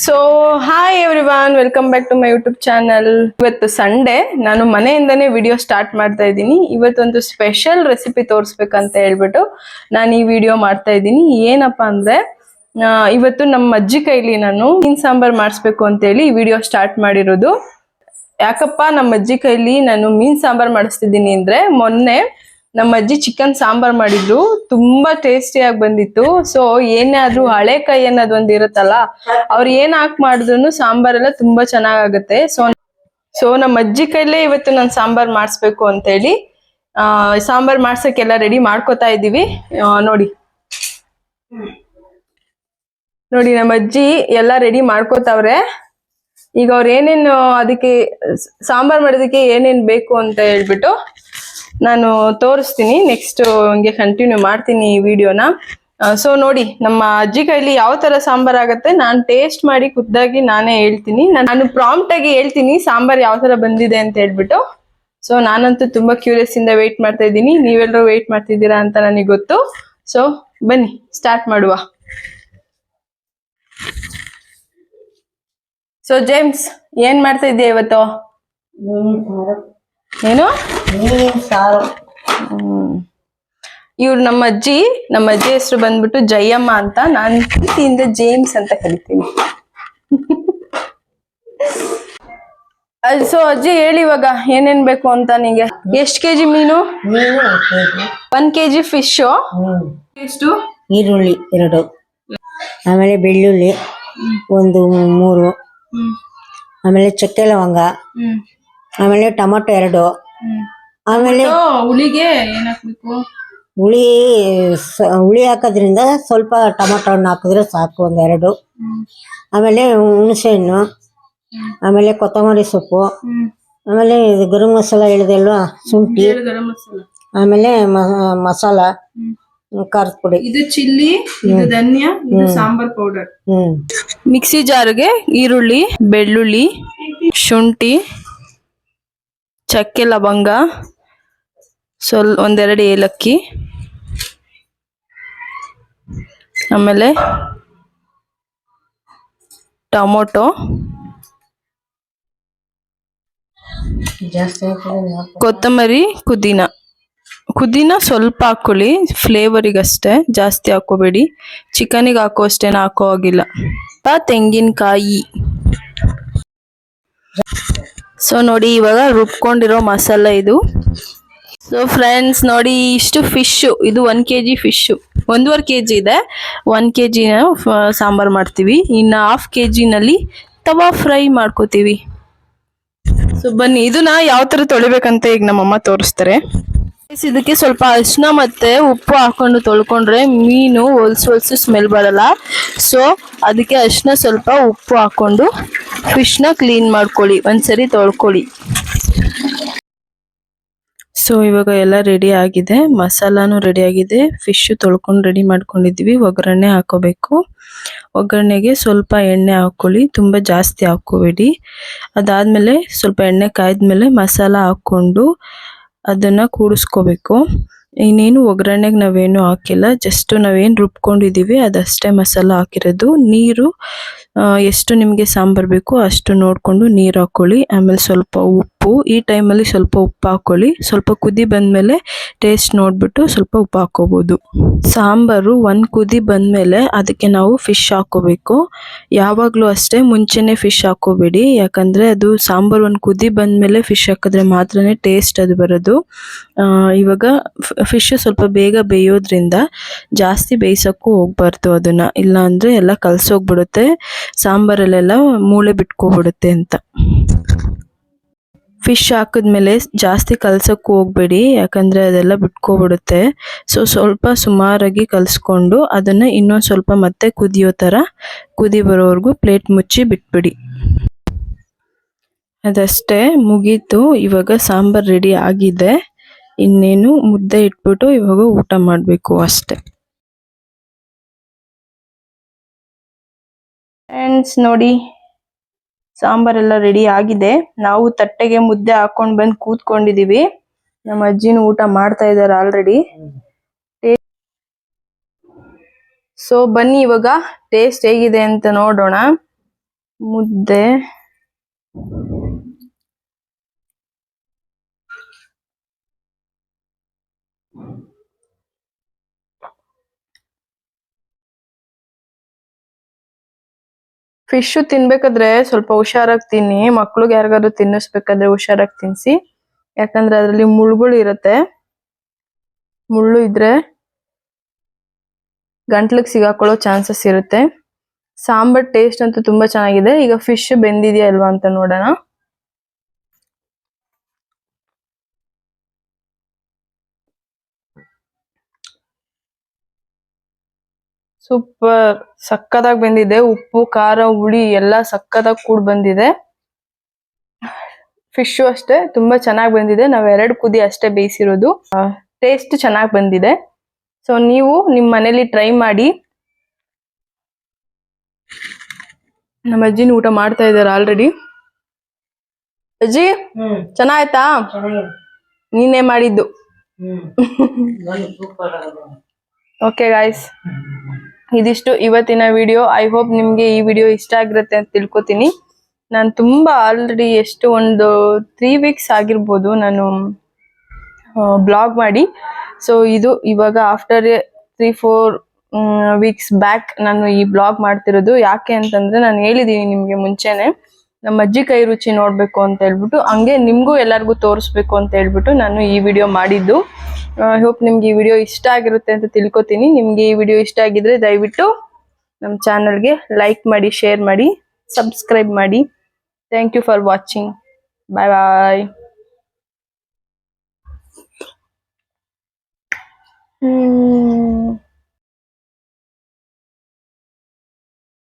So hi everyone, welcome back to my YouTube channel. ಇವತ್ತು Sunday, ನಾನು ಮನೆಯಿಂದನೇ video start ಮಾಡ್ತಾ ಇದ್ದೀನಿ. ಇವತ್ತೊಂದು ಸ್ಪೆಷಲ್ ರೆಸಿಪಿ ತೋರಿಸ್ಬೇಕಂತ ಹೇಳ್ಬಿಟ್ಟು ನಾನು ಈ ವಿಡಿಯೋ ಮಾಡ್ತಾ ಇದ್ದೀನಿ. ಏನಪ್ಪಾ ಅಂದ್ರೆ ಇವತ್ತು ನಮ್ಮ ಅಜ್ಜಿ ಕೈಲಿ ನಾನು ಮೀನ್ ಸಾಂಬಾರ್ ಮಾಡಿಸ್ಬೇಕು ಅಂತೇಳಿ ಈ ವಿಡಿಯೋ ಸ್ಟಾರ್ಟ್ ಮಾಡಿರೋದು. ಯಾಕಪ್ಪ ನಮ್ಮ ಅಜ್ಜಿ ಕೈಲಿ ನಾನು ಮೀನ್ ಸಾಂಬಾರ್ ಮಾಡಿಸ್ತಿದ್ದೀನಿ ಅಂದ್ರೆ, ಮೊನ್ನೆ ನಮ್ಮ ಅಜ್ಜಿ ಚಿಕನ್ ಸಾಂಬಾರ್ ಮಾಡಿದ್ರು, ತುಂಬಾ ಟೇಸ್ಟಿಯಾಗಿ ಬಂದಿತ್ತು. ಸೊ ಏನೇ ಆದ್ರೂ ಹಳೆ ಕೈ ಅನ್ನೋದೊಂದು ಇರುತ್ತಲ್ಲ, ಅವ್ರು ಏನ್ ಹಾಕಿ ಮಾಡಿದ್ರು ಸಾಂಬಾರೆಲ್ಲ ತುಂಬಾ ಚೆನ್ನಾಗಾಗುತ್ತೆ. ಸೊ ನಮ್ಮ ಅಜ್ಜಿ ಕೈಲೇ ಇವತ್ತು ನಾನು ಸಾಂಬಾರ್ ಮಾಡಿಸ್ಬೇಕು ಅಂತ ಹೇಳಿ ಸಾಂಬಾರ್ ಮಾಡ್ಸಕ್ಕೆಲ್ಲ ರೆಡಿ ಮಾಡ್ಕೋತಾ ಇದೀವಿ. ನೋಡಿ ನಮ್ಮ ಅಜ್ಜಿ ಎಲ್ಲ ರೆಡಿ ಮಾಡ್ಕೋತಾವ್ರೆ. ಈಗ ಅವ್ರು ಏನೇನು ಅದಕ್ಕೆ ಸಾಂಬಾರ್ ಮಾಡೋದಕ್ಕೆ ಏನೇನ್ ಬೇಕು ಅಂತ ಹೇಳ್ಬಿಟ್ಟು ನಾನು ತೋರಿಸ್ತೀನಿ. ನೆಕ್ಸ್ಟ್ ಹಂಗೆ ಕಂಟಿನ್ಯೂ ಮಾಡ್ತೀನಿ ಈ ವಿಡಿಯೋನ. ಸೊ ನೋಡಿ, ನಮ್ಮ ಅಜ್ಜಿ ಕೈಲಿ ಯಾವ ತರ ಸಾಂಬಾರ್ ಆಗತ್ತೆ ನಾನು ಟೇಸ್ಟ್ ಮಾಡಿ ಖುದ್ದಾಗಿ ನಾನೇ ಹೇಳ್ತೀನಿ. ನಾನು ಪ್ರಾಂಪ್ಟ್ ಆಗಿ ಹೇಳ್ತೀನಿ ಸಾಂಬಾರ್ ಯಾವ ತರ ಬಂದಿದೆ ಅಂತ ಹೇಳ್ಬಿಟ್ಟು. ಸೊ ನಾನಂತೂ ತುಂಬಾ ಕ್ಯೂರಿಯಸ್ ಇಂದ ವೇಟ್ ಮಾಡ್ತಾ ಇದ್ದೀನಿ. ನೀವೆಲ್ಲರೂ ವೇಟ್ ಮಾಡ್ತಿದ್ದೀರಾ ಅಂತ ನನಗೆ ಗೊತ್ತು. ಸೊ ಬನ್ನಿ ಸ್ಟಾರ್ಟ್ ಮಾಡುವ. ಸೊ ಜೇಮ್ಸ್, ಏನ್ ಮಾಡ್ತಾ ಇದೀಯ ಇವತ್ತು? ಏನು ಸಾರು. ಇವ್ರು ನಮ್ಮ ಅಜ್ಜಿ ಹೆಸರು ಬಂದ್ಬಿಟ್ಟು ಜಯಮ್ಮ ಅಂತ. ನಾನು ಪ್ರೀತಿಯಿಂದ ಜೇಮ್ಸ್ ಅಂತ ಕರಿತೀನಿ. ಸೊ ಅಜ್ಜಿ ಹೇಳಿ ಇವಾಗ ಏನೇನ್ ಬೇಕು ಅಂತ. ನಿಂಗೆ ಎಷ್ಟ್ ಕೆಜಿ ಮೀನು? 1 kg ಫಿಶ್. ಎಷ್ಟು? ಈರುಳ್ಳಿ 2, ಆಮೇಲೆ ಬೆಳ್ಳುಳ್ಳಿ 3, ಆಮೇಲೆ ಚಕ್ಕೆ ಲವಂಗ, ಆಮೇಲೆ ಟೊಮೊಟೊ 2, ಆಮೇಲೆ ಹುಳಿಗೆ ಏನ್ ಹಾಕ್ಬೇಕು? ಹುಳಿ ಹಾಕೋದ್ರಿಂದ ಸ್ವಲ್ಪ ಟೊಮೊಟೊ ಹಣ್ಣು ಹಾಕಿದ್ರೆ ಸಾಕು, 2. ಆಮೇಲೆ ಹುಣಸೆ ಹಣ್ಣು, ಆಮೇಲೆ ಕೊತ್ತಂಬರಿ ಸೊಪ್ಪು, ಆಮೇಲೆ ಗರಂ ಮಸಾಲ ಹೇಳಿದೆಲ್ವಾ, ಶುಂಠಿ, ಆಮೇಲೆ ಮಸಾಲ, ಖಾರದ ಪುಡಿ, ಇದು ಚಿಲ್ಲಿ, ಇದು ಧನಿಯಾ, ಇದು ಸಾಂಬಾರ್ ಪೌಡರ್. ಮಿಕ್ಸಿ ಜಾರ್ಗೆ ಈರುಳ್ಳಿ, ಬೆಳ್ಳುಳ್ಳಿ, ಶುಂಠಿ, ಚಕ್ಕೆ ಲವಂಗ, ಒಂದೆರಡು ಏಲಕ್ಕಿ, ಆಮೇಲೆ ಟೊಮೊಟೊ, ಕೊತ್ತಂಬರಿ, ಪುದೀನ ಸ್ವಲ್ಪ ಹಾಕೊಳ್ಳಿ ಫ್ಲೇವರಿಗಷ್ಟೇ, ಜಾಸ್ತಿ ಹಾಕೋಬೇಡಿ. ಚಿಕನಿಗೆ ಹಾಕೋ ಅಷ್ಟೇನ ಹಾಕೋ ಆಗಿಲ್ಲ. ತೆಂಗಿನಕಾಯಿ. ಸೊ ನೋಡಿ, ಇವಾಗ ರುಬ್ಕೊಂಡಿರೋ ಮಸಾಲ ಇದು. ಸೊ ಫ್ರೆಂಡ್ಸ್ ನೋಡಿ, ಇಷ್ಟು ಫಿಶ್, ಇದು 1 kg ಫಿಶ್, 1.5 kg ಇದೆ. 1 kg ಸಾಂಬಾರ್ ಮಾಡ್ತೀವಿ. ಇನ್ನು 1/2 kg ನಲ್ಲಿ ತವಾ ಫ್ರೈ ಮಾಡ್ಕೋತೀವಿ. ಸೊ ಬನ್ನಿ, ಇದನ್ನ ಯಾವ ತರ ತೊಳಿಬೇಕಂತ ಈಗ ನಮ್ಮಮ್ಮ ತೋರಿಸ್ತಾರೆ. ಇದಕ್ಕೆ ಸ್ವಲ್ಪ ಅರಿಶಿನ ಮತ್ತೆ ಉಪ್ಪು ಹಾಕೊಂಡು ತೊಳ್ಕೊಂಡ್ರೆ ಮೀನು ಹೊಲ್ಸು ಸ್ಮೆಲ್ ಬರಲ್ಲ. ಸೊ ಅದಕ್ಕೆ ಅರಿಶಿನ ಸ್ವಲ್ಪ ಉಪ್ಪು ಹಾಕೊಂಡು ಫಿಶ್ನ ಕ್ಲೀನ್ ಮಾಡ್ಕೊಳ್ಳಿ, ಒಂದ್ಸರಿ ತೊಳ್ಕೊಳ್ಳಿ. ಸೊ ಇವಾಗ ಎಲ್ಲ ರೆಡಿ ಆಗಿದೆ, ಮಸಾಲಾನು ರೆಡಿ ಆಗಿದೆ, ಫಿಶ್ ತೊಳ್ಕೊಂಡು ರೆಡಿ ಮಾಡ್ಕೊಂಡಿದ್ವಿ. ಒಗ್ಗರಣೆ ಹಾಕೋಬೇಕು. ಒಗ್ಗರಣೆಗೆ ಸ್ವಲ್ಪ ಎಣ್ಣೆ ಹಾಕೊಳ್ಳಿ, ತುಂಬಾ ಜಾಸ್ತಿ ಹಾಕೋಬೇಡಿ. ಅದಾದ್ಮೇಲೆ ಸ್ವಲ್ಪ ಎಣ್ಣೆ ಕಾಯ್ದ್ಮೇಲೆ ಮಸಾಲ ಹಾಕೊಂಡು ಅದನ್ನ ಕೂಡಿಸ್ಕೋಬೇಕು. ಇನ್ನೇನು ಒಗ್ಗರಣೆಗೆ ನಾವೇನು ಹಾಕಿಲ್ಲ, ಜಸ್ಟ್ ನಾವೇನು ರುಬ್ಕೊಂಡಿದೀವಿ ಅದಷ್ಟೇ ಮಸಾಲ ಹಾಕಿರೋದು. ನೀರು ಎಷ್ಟು ನಿಮಗೆ ಸಾಂಬಾರ್ ಬೇಕು ಅಷ್ಟು ನೋಡ್ಕೊಂಡು ನೀರು ಹಾಕೊಳ್ಳಿ. ಆಮೇಲೆ ಸ್ವಲ್ಪ ಉಪ್ಪು, ಈ ಟೈಮಲ್ಲಿ ಸ್ವಲ್ಪ ಉಪ್ಪು ಹಾಕೊಳ್ಳಿ. ಸ್ವಲ್ಪ ಕುದಿ ಬಂದ್ಮೇಲೆ ಟೇಸ್ಟ್ ನೋಡ್ಬಿಟ್ಟು ಸ್ವಲ್ಪ ಉಪ್ಪು ಹಾಕೋಬಹುದು. ಸಾಂಬಾರು 1 ಕುದಿ ಬಂದ್ಮೇಲೆ ಅದಕ್ಕೆ ನಾವು ಫಿಶ್ ಹಾಕೋಬೇಕು. ಯಾವಾಗ್ಲೂ ಅಷ್ಟೇ ಮುಂಚೆನೆ ಫಿಶ್ ಹಾಕೋಬೇಡಿ, ಯಾಕಂದ್ರೆ ಅದು ಸಾಂಬಾರ್ 1 ಕುದಿ ಬಂದ್ಮೇಲೆ ಫಿಶ್ ಹಾಕಿದ್ರೆ ಮಾತ್ರನೇ ಟೇಸ್ಟ್ ಅದು ಬರೋದು. ಇವಾಗ ಫಿಶ್ ಸ್ವಲ್ಪ ಬೇಗ ಬೇಯೋದ್ರಿಂದ ಜಾಸ್ತಿ ಬೇಯಿಸಕ್ಕೂ ಹೋಗ್ಬಾರ್ದು ಅದನ್ನ, ಇಲ್ಲ ಅಂದ್ರೆ ಎಲ್ಲ ಕಲ್ಸೋಗ್ಬಿಡುತ್ತೆ, ಸಾಂಬಾರಲ್ಲೆಲ್ಲ ಮೂಳೆ ಬಿಟ್ಕೋಬಿಡುತ್ತೆ ಅಂತ. ಫಿಶ್ ಹಾಕಿದ್ಮೇಲೆ ಜಾಸ್ತಿ ಕಲ್ಸಕ್ಕೂ ಹೋಗ್ಬೇಡಿ, ಯಾಕಂದ್ರೆ ಅದೆಲ್ಲ ಬಿಟ್ಕೋಬಿಡುತ್ತೆ. ಸೊ ಸ್ವಲ್ಪ ಸುಮಾರಾಗಿ ಕಲ್ಸ್ಕೊಂಡು ಅದನ್ನ ಇನ್ನೊಂದು ಸ್ವಲ್ಪ ಮತ್ತೆ ಕುದಿಯೋ ತರ ಕುದಿ ಬರೋವರೆಗೂ ಪ್ಲೇಟ್ ಮುಚ್ಚಿ ಬಿಟ್ಬಿಡಿ. ಅದಷ್ಟೇ, ಮುಗೀತು. ಇವಾಗ ಸಾಂಬಾರ್ ರೆಡಿ ಆಗಿದೆ. ಇನ್ನೇನು ಮುದ್ದೆ ಇಟ್ಬಿಟ್ಟು ಇವಾಗ ಊಟ ಮಾಡಬೇಕು ಅಷ್ಟೆ. ಫ್ರೆಂಡ್ಸ್ ನೋಡಿ, ಸಾಂಬಾರೆಲ್ಲ ರೆಡಿ ಆಗಿದೆ. ನಾವು ತಟ್ಟೆಗೆ ಮುದ್ದೆ ಹಾಕೊಂಡ್ ಬಂದು ಕೂತ್ಕೊಂಡಿದೀವಿ. ನಮ್ಮ ಅಜ್ಜಿನೂ ಊಟ ಮಾಡ್ತಾ ಇದ್ದಾರೆ ಆಲ್ರೆಡಿ. ಸೊ ಬನ್ನಿ ಇವಾಗ ಟೇಸ್ಟ್ ಹೇಗಿದೆ ಅಂತ ನೋಡೋಣ. ಮುದ್ದೆ, ಫಿಶ್ ತಿನ್ಬೇಕಾದ್ರೆ ಸ್ವಲ್ಪ ಹುಷಾರಾಗಿ ತಿನ್ನಿ. ಮಕ್ಳಿಗೆ ಯಾರಿಗಾದ್ರು ತಿನ್ನಿಸ್ಬೇಕಾದ್ರೆ ಹುಷಾರಾಗಿ ತಿನ್ಸಿ. ಯಾಕಂದ್ರೆ ಅದ್ರಲ್ಲಿ ಮುಳ್ಳುಗಳು ಇರುತ್ತೆ. ಮುಳ್ಳು ಇದ್ರೆ ಗಂಟ್ಲಿಗೆ ಸಿಗಾಕೊಳ್ಳೋ ಚಾನ್ಸಸ್ ಇರುತ್ತೆ. ಸಾಂಬಾರ್ ಟೇಸ್ಟ್ ಅಂತೂ ತುಂಬಾ ಚೆನ್ನಾಗಿದೆ. ಈಗ ಫಿಶ್ ಬೆಂದಿದೆಯಾ ಅಲ್ವಾ ಅಂತ ನೋಡೋಣ. ಸೂಪರ್, ಸಕ್ಕತ್ತಾಗಿ ಬೆಂದಿದೆ. ಉಪ್ಪು ಖಾರ ಹುಳಿ ಎಲ್ಲ ಸಕ್ಕತ್ತಾಗಿ ಕೂಡ್ ಬಂದಿದೆ. ಫಿಶ್ ಅಷ್ಟೇ ತುಂಬಾ ಚೆನ್ನಾಗಿ ಬಂದಿದೆ. ನಾವ್ 2 ಕುದಿ ಅಷ್ಟೇ ಬೇಯಿಸಿರೋದು. ಟೇಸ್ಟ್ ಚೆನ್ನಾಗಿ ಬಂದಿದೆ. ಸೊ ನೀವು ನಿಮ್ ಮನೇಲಿ ಟ್ರೈ ಮಾಡಿ. ನಮ್ಮ ಅಜ್ಜಿನ ಊಟ ಮಾಡ್ತಾ ಇದಾರೆ ಆಲ್ರೆಡಿ. ಅಜ್ಜಿ ಚೆನ್ನಾಯ್ತಾ? ನೀನೇ ಮಾಡಿದ್ದು. ಓಕೆ ಗಾಯ್ಸ್, ಇದಿಷ್ಟು ಇವತ್ತಿನ ವಿಡಿಯೋ. ಐ ಹೋಪ್ ನಿಮ್ಗೆ ಈ ವಿಡಿಯೋ ಇಷ್ಟ ಆಗಿರುತ್ತೆ ಅಂತ ತಿಳ್ಕೊತೀನಿ. ನಾನು ತುಂಬಾ ಆಲ್ರೆಡಿ ಎಷ್ಟು ಒಂದು 3 ವೀಕ್ಸ್ ಆಗಿರ್ಬೋದು ನಾನು ಬ್ಲಾಗ್ ಮಾಡಿ. ಸೊ ಇದು ಇವಾಗ ಆಫ್ಟರ್ 3-4 ವೀಕ್ಸ್ ಬ್ಯಾಕ್ ನಾನು ಈ ಬ್ಲಾಗ್ ಮಾಡ್ತಿರೋದು. ಯಾಕೆ ಅಂತಂದ್ರೆ ನಾನು ಹೇಳಿದೀನಿ ನಿಮ್ಗೆ ಮುಂಚೆನೆ, ನಮ್ಮ ಅಜ್ಜಿ ಕೈ ರುಚಿ ನೋಡ್ಬೇಕು ಅಂತ ಹೇಳ್ಬಿಟ್ಟು, ಹಂಗೆ ನಿಮ್ಗೂ ಎಲ್ಲರಿಗೂ ತೋರಿಸ್ಬೇಕು ಅಂತ ಹೇಳ್ಬಿಟ್ಟು ನಾನು ಈ ವಿಡಿಯೋ ಮಾಡಿದ್ದು. ಐ ಹೋಪ್ ನಿಮ್ಗೆ ಈ ವಿಡಿಯೋ ಇಷ್ಟ ಆಗಿರುತ್ತೆ ಅಂತ ತಿಳ್ಕೊತೀನಿ. ನಿಮ್ಗೆ ಈ ವಿಡಿಯೋ ಇಷ್ಟ ಆಗಿದ್ರೆ ದಯವಿಟ್ಟು ನಮ್ಮ ಚಾನಲ್ಗೆ ಲೈಕ್ ಮಾಡಿ, ಶೇರ್ ಮಾಡಿ, ಸಬ್ಸ್ಕ್ರೈಬ್ ಮಾಡಿ. Thank you for watching. Bye bye.